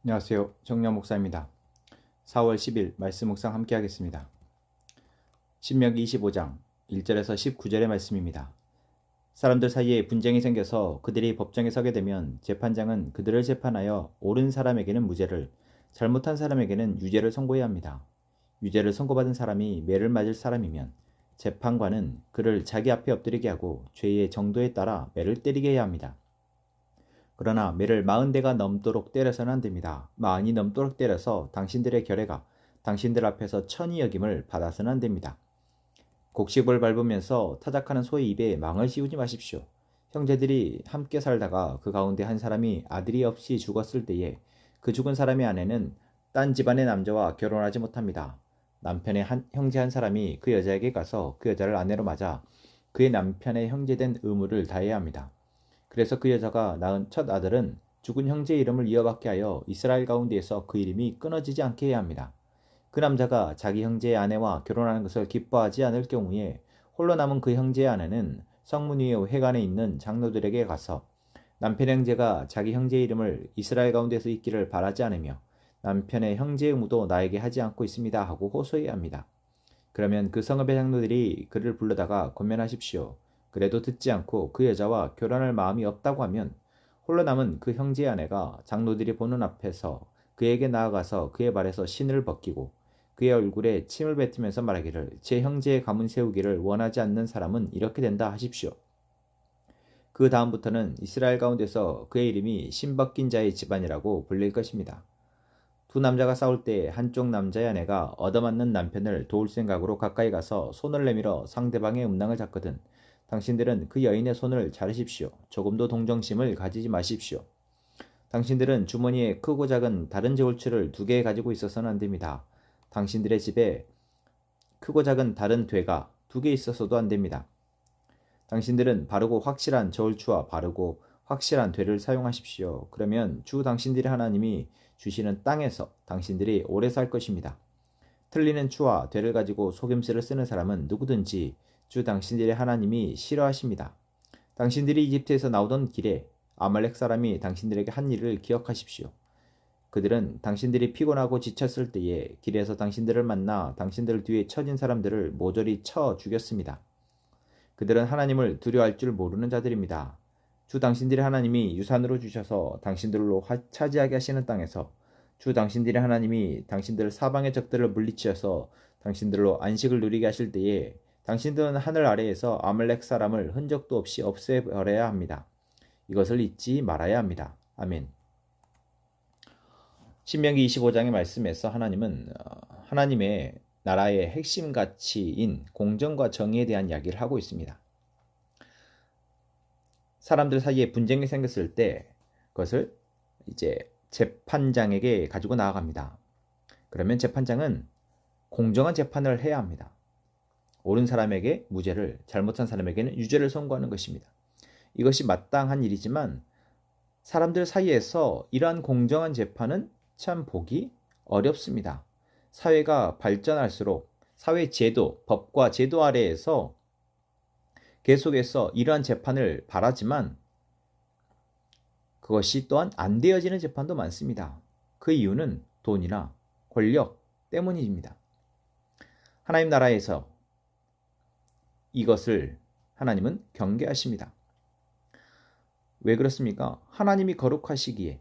안녕하세요. 정량 목사입니다. 4월 10일 말씀 묵상 함께 하겠습니다. 신명기 25장 1절에서 19절의 말씀입니다. 사람들 사이에 분쟁이 생겨서 그들이 법정에 서게 되면 재판장은 그들을 재판하여 옳은 사람에게는 무죄를, 잘못한 사람에게는 유죄를 선고해야 합니다. 유죄를 선고받은 사람이 매를 맞을 사람이면 재판관은 그를 자기 앞에 엎드리게 하고 죄의 정도에 따라 매를 때리게 해야 합니다. 그러나 매를 40대가 넘도록 때려서는 안 됩니다. 40이 넘도록 때려서 당신들의 결례가 당신들 앞에서 천이 여김을 받아서는 안 됩니다. 곡식을 밟으면서 타작하는 소의 입에 망을 씌우지 마십시오. 형제들이 함께 살다가 그 가운데 한 사람이 아들이 없이 죽었을 때에 그 죽은 사람의 아내는 딴 집안의 남자와 결혼하지 못합니다. 남편의 형제 한 사람이 그 여자에게 가서 그 여자를 아내로 맞아 그의 남편의 형제된 의무를 다해야 합니다. 그래서 그 여자가 낳은 첫 아들은 죽은 형제의 이름을 이어받게 하여 이스라엘 가운데에서 그 이름이 끊어지지 않게 해야 합니다. 그 남자가 자기 형제의 아내와 결혼하는 것을 기뻐하지 않을 경우에 홀로 남은 그 형제의 아내는 성문 위의 회관에 있는 장로들에게 가서 남편의 형제가 자기 형제의 이름을 이스라엘 가운데서 있기를 바라지 않으며 남편의 형제의 의무도 나에게 하지 않고 있습니다 하고 호소해야 합니다. 그러면 그 성읍의 장로들이 그를 불러다가 권면하십시오. 그래도 듣지 않고 그 여자와 결혼할 마음이 없다고 하면 홀로 남은 그 형제의 아내가 장로들이 보는 앞에서 그에게 나아가서 그의 발에서 신을 벗기고 그의 얼굴에 침을 뱉으면서 말하기를 제 형제의 가문 세우기를 원하지 않는 사람은 이렇게 된다 하십시오. 그 다음부터는 이스라엘 가운데서 그의 이름이 신 벗긴 자의 집안이라고 불릴 것입니다. 두 남자가 싸울 때 한쪽 남자의 아내가 얻어맞는 남편을 도울 생각으로 가까이 가서 손을 내밀어 상대방의 음낭을 잡거든 당신들은 그 여인의 손을 자르십시오. 조금도 동정심을 가지지 마십시오. 당신들은 주머니에 크고 작은 다른 저울추를 2개 가지고 있어서는 안 됩니다. 당신들의 집에 크고 작은 다른 되가 2개 있어서도 안 됩니다. 당신들은 바르고 확실한 저울추와 바르고 확실한 되를 사용하십시오. 그러면 주 당신들의 하나님이 주시는 땅에서 당신들이 오래 살 것입니다. 틀리는 추와 되를 가지고 속임수를 쓰는 사람은 누구든지 주 당신들의 하나님이 싫어하십니다. 당신들이 이집트에서 나오던 길에 아말렉 사람이 당신들에게 한 일을 기억하십시오. 그들은 당신들이 피곤하고 지쳤을 때에 길에서 당신들을 만나 당신들 뒤에 처진 사람들을 모조리 쳐 죽였습니다. 그들은 하나님을 두려워할 줄 모르는 자들입니다. 주 당신들의 하나님이 유산으로 주셔서 당신들로 차지하게 하시는 땅에서 주 당신들의 하나님이 당신들 사방의 적들을 물리치셔서 당신들로 안식을 누리게 하실 때에 당신들은 하늘 아래에서 아말렉 사람을 흔적도 없이 없애버려야 합니다. 이것을 잊지 말아야 합니다. 아멘. 신명기 25장의 말씀에서 하나님은 하나님의 나라의 핵심 가치인 공정과 정의에 대한 이야기를 하고 있습니다. 사람들 사이에 분쟁이 생겼을 때 그것을 이제 재판장에게 가지고 나아갑니다. 그러면 재판장은 공정한 재판을 해야 합니다. 옳은 사람에게 무죄를, 잘못한 사람에게는 유죄를 선고하는 것입니다. 이것이 마땅한 일이지만 사람들 사이에서 이러한 공정한 재판은 참 보기 어렵습니다. 사회가 발전할수록 사회 제도, 법과 제도 아래에서 계속해서 이러한 재판을 바라지만 그것이 또한 안 되어지는 재판도 많습니다. 그 이유는 돈이나 권력 때문입니다. 하나님 나라에서 이것을 하나님은 경계하십니다. 왜 그렇습니까? 하나님이 거룩하시기에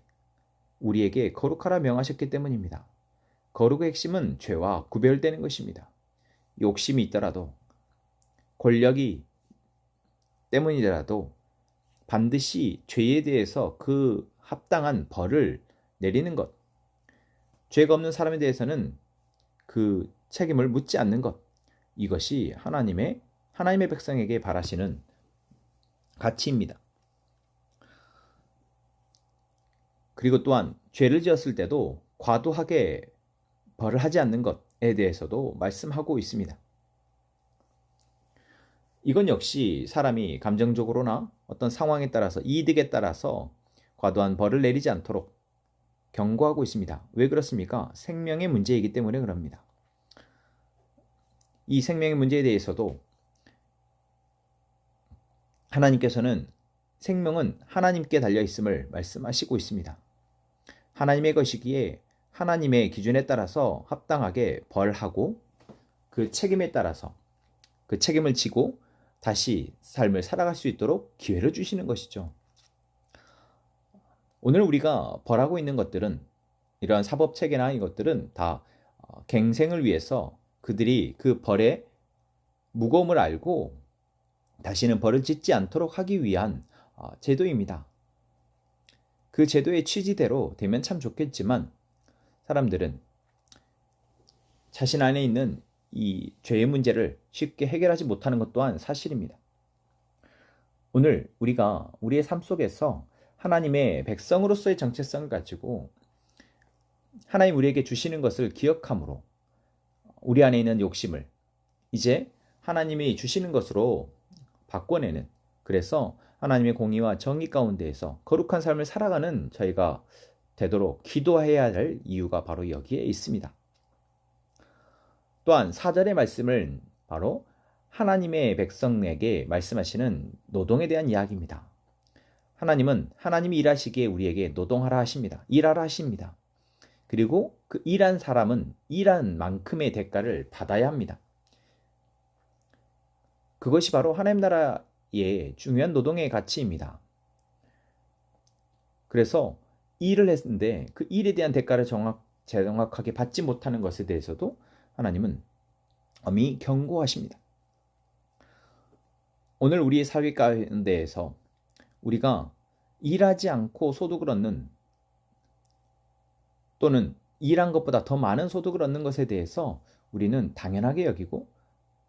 우리에게 거룩하라 명하셨기 때문입니다. 거룩의 핵심은 죄와 구별되는 것입니다. 욕심이 있더라도 권력이 때문이더라도 반드시 죄에 대해서 그 합당한 벌을 내리는 것, 죄가 없는 사람에 대해서는 그 책임을 묻지 않는 것, 이것이 하나님의 백성에게 바라시는 가치입니다. 그리고 또한 죄를 지었을 때도 과도하게 벌을 하지 않는 것에 대해서도 말씀하고 있습니다. 이건 역시 사람이 감정적으로나 어떤 상황에 따라서 이득에 따라서 과도한 벌을 내리지 않도록 경고하고 있습니다. 왜 그렇습니까? 생명의 문제이기 때문에 그럽니다. 이 생명의 문제에 대해서도 하나님께서는 생명은 하나님께 달려 있음을 말씀하시고 있습니다. 하나님의 것이기에 하나님의 기준에 따라서 합당하게 벌하고 그 책임에 따라서 그 책임을 지고 다시 삶을 살아갈 수 있도록 기회를 주시는 것이죠. 오늘 우리가 벌하고 있는 것들은 이러한 사법 체계나 이것들은 다 갱생을 위해서 그들이 그 벌의 무거움을 알고 다시는 벌을 짓지 않도록 하기 위한 제도입니다. 그 제도의 취지대로 되면 참 좋겠지만 사람들은 자신 안에 있는 이 죄의 문제를 쉽게 해결하지 못하는 것 또한 사실입니다. 오늘 우리가 우리의 삶 속에서 하나님의 백성으로서의 정체성을 가지고 하나님 우리에게 주시는 것을 기억함으로 우리 안에 있는 욕심을 이제 하나님이 주시는 것으로 바꿔내는, 그래서 하나님의 공의와 정의 가운데에서 거룩한 삶을 살아가는 저희가 되도록 기도해야 할 이유가 바로 여기에 있습니다. 또한 4절의 말씀을 바로 하나님의 백성에게 말씀하시는 노동에 대한 이야기입니다. 하나님은 하나님이 일하시기에 우리에게 노동하라 하십니다. 일하라 하십니다. 그리고 그 일한 사람은 일한 만큼의 대가를 받아야 합니다. 그것이 바로 하나님 나라의 중요한 노동의 가치입니다. 그래서 일을 했는데 그 일에 대한 대가를 정확하게 받지 못하는 것에 대해서도 하나님은 엄히 경고하십니다. 오늘 우리의 사회 가운데에서 우리가 일하지 않고 소득을 얻는 또는 일한 것보다 더 많은 소득을 얻는 것에 대해서 우리는 당연하게 여기고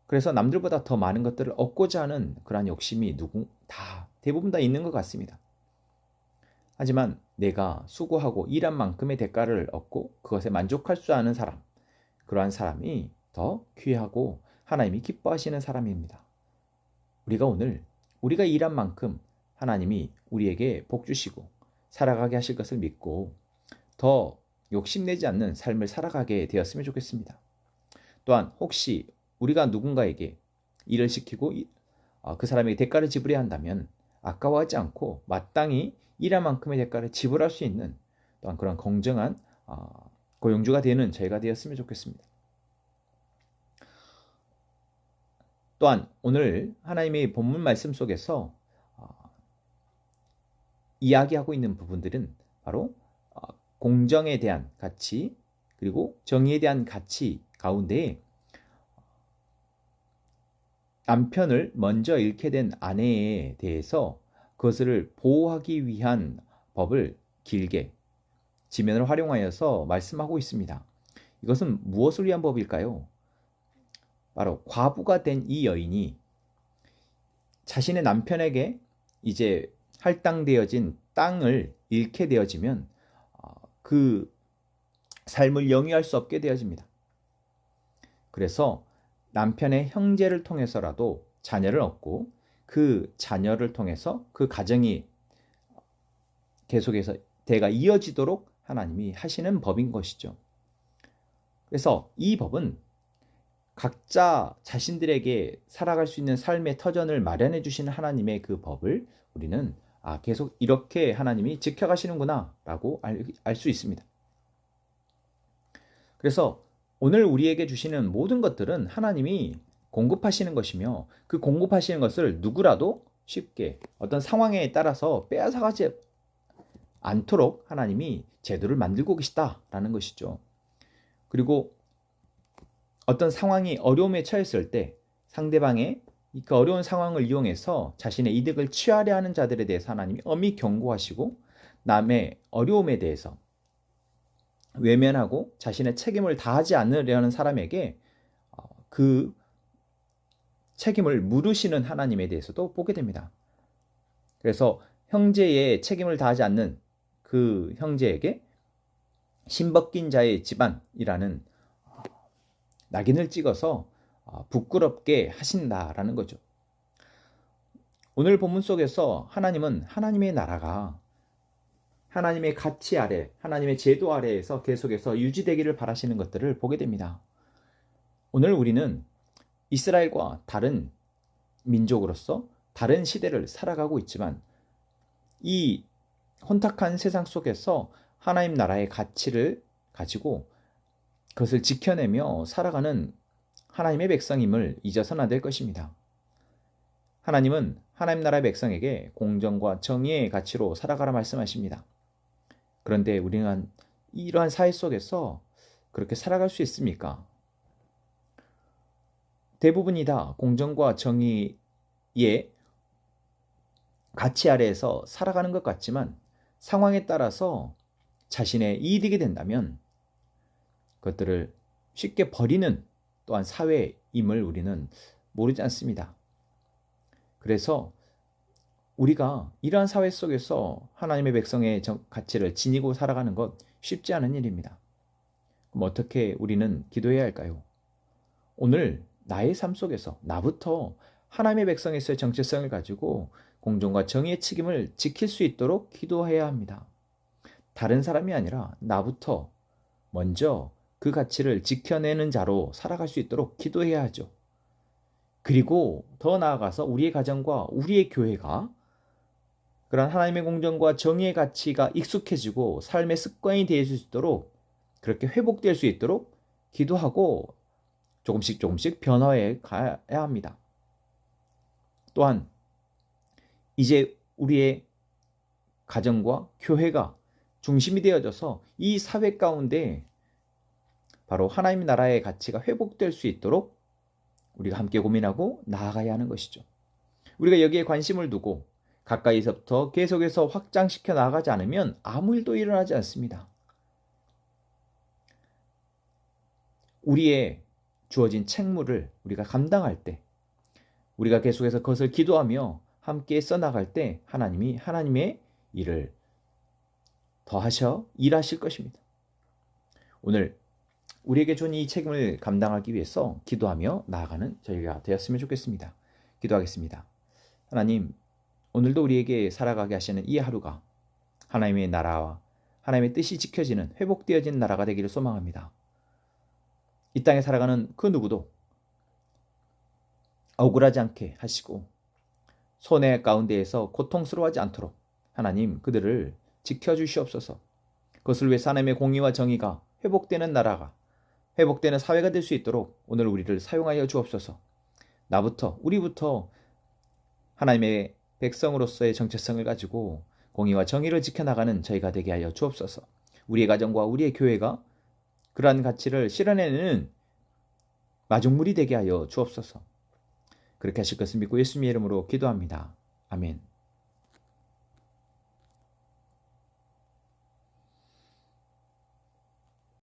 그래서 남들보다 더 많은 것들을 얻고자 하는 그러한 욕심이 대부분 다 있는 것 같습니다. 하지만 내가 수고하고 일한 만큼의 대가를 얻고 그것에 만족할 줄 아는 사람, 그러한 사람이 더 귀하고 하나님이 기뻐하시는 사람입니다. 우리가 오늘 우리가 일한 만큼 하나님이 우리에게 복 주시고 살아가게 하실 것을 믿고 더 욕심내지 않는 삶을 살아가게 되었으면 좋겠습니다. 또한 혹시 우리가 누군가에게 일을 시키고 그 사람에게 대가를 지불해야 한다면 아까워하지 않고 마땅히 일한 만큼의 대가를 지불할 수 있는 또한 그런 공정한 고용주가 되는 저희가 되었으면 좋겠습니다. 또한 오늘 하나님의 본문 말씀 속에서 이야기하고 있는 부분들은 바로 공정에 대한 가치 그리고 정의에 대한 가치 가운데 남편을 먼저 잃게 된 아내에 대해서 그것을 보호하기 위한 법을 길게 지면을 활용하여서 말씀하고 있습니다. 이것은 무엇을 위한 법일까요? 바로 과부가 된 이 여인이 자신의 남편에게 이제 할당되어진 땅을 잃게 되어지면 그 삶을 영위할 수 없게 되어집니다. 그래서 남편의 형제를 통해서라도 자녀를 얻고 그 자녀를 통해서 그 가정이 계속해서 대가 이어지도록 하나님이 하시는 법인 것이죠. 그래서 이 법은 각자 자신들에게 살아갈 수 있는 삶의 터전을 마련해 주시는 하나님의 그 법을 우리는 계속 이렇게 하나님이 지켜가시는구나 라고 알 수 있습니다. 그래서 오늘 우리에게 주시는 모든 것들은 하나님이 공급하시는 것이며 그 공급하시는 것을 누구라도 쉽게 어떤 상황에 따라서 빼앗아가지 않도록 하나님이 제도를 만들고 계시다라는 것이죠. 그리고 어떤 상황이 어려움에 처했을 때 상대방의 그 어려운 상황을 이용해서 자신의 이득을 취하려 하는 자들에 대해서 하나님이 엄히 경고하시고 남의 어려움에 대해서 외면하고 자신의 책임을 다하지 않으려는 사람에게 그 책임을 물으시는 하나님에 대해서도 보게 됩니다. 그래서 형제의 책임을 다하지 않는 그 형제에게 신벗긴 자의 집안이라는 낙인을 찍어서 부끄럽게 하신다라는 거죠. 오늘 본문 속에서 하나님은 하나님의 나라가 하나님의 가치 아래, 하나님의 제도 아래에서 계속해서 유지되기를 바라시는 것들을 보게 됩니다. 오늘 우리는 이스라엘과 다른 민족으로서 다른 시대를 살아가고 있지만 이 혼탁한 세상 속에서 하나님 나라의 가치를 가지고 그것을 지켜내며 살아가는 하나님의 백성임을 잊어서는 안 될 것입니다. 하나님은 하나님 나라의 백성에게 공정과 정의의 가치로 살아가라 말씀하십니다. 그런데 우리는 이러한 사회 속에서 그렇게 살아갈 수 있습니까? 대부분이 다 공정과 정의의 가치 아래에서 살아가는 것 같지만 상황에 따라서 자신의 이익이 된다면 그것들을 쉽게 버리는 또한 사회임을 우리는 모르지 않습니다. 그래서 우리가 이러한 사회 속에서 하나님의 백성의 가치를 지니고 살아가는 것 쉽지 않은 일입니다. 그럼 어떻게 우리는 기도해야 할까요? 오늘 나의 삶 속에서 나부터 하나님의 백성에서의 정체성을 가지고 공정과 정의의 책임을 지킬 수 있도록 기도해야 합니다. 다른 사람이 아니라 나부터 먼저 그 가치를 지켜내는 자로 살아갈 수 있도록 기도해야 하죠. 그리고 더 나아가서 우리의 가정과 우리의 교회가 그런 하나님의 공정과 정의의 가치가 익숙해지고 삶의 습관이 될 수 있도록 그렇게 회복될 수 있도록 기도하고 조금씩 변화해 가야 합니다. 또한 이제 우리의 가정과 교회가 중심이 되어져서 이 사회 가운데 바로 하나님 나라의 가치가 회복될 수 있도록 우리가 함께 고민하고 나아가야 하는 것이죠. 우리가 여기에 관심을 두고 가까이서부터 계속해서 확장시켜 나가지 않으면 아무 일도 일어나지 않습니다. 우리의 주어진 책무를 우리가 감당할 때, 우리가 계속해서 그것을 기도하며 함께 써나갈 때 하나님이 하나님의 일을 더하셔 일하실 것입니다. 오늘 우리에게 준 이 책임을 감당하기 위해서 기도하며 나아가는 저희가 되었으면 좋겠습니다. 기도하겠습니다. 하나님, 오늘도 우리에게 살아가게 하시는 이 하루가 하나님의 나라와 하나님의 뜻이 지켜지는 회복되어진 나라가 되기를 소망합니다. 이 땅에 살아가는 그 누구도 억울하지 않게 하시고 손해 가운데에서 고통스러워하지 않도록 하나님 그들을 지켜주시옵소서. 그것을 위해 하나님의 공의와 정의가 회복되는 나라가 회복되는 사회가 될 수 있도록 오늘 우리를 사용하여 주옵소서. 나부터 우리부터 하나님의 백성으로서의 정체성을 가지고 공의와 정의를 지켜나가는 저희가 되게 하여 주옵소서. 우리의 가정과 우리의 교회가 그러한 가치를 실현해내는 마중물이 되게 하여 주옵소서. 그렇게 하실 것을 믿고 예수님의 이름으로 기도합니다. 아멘.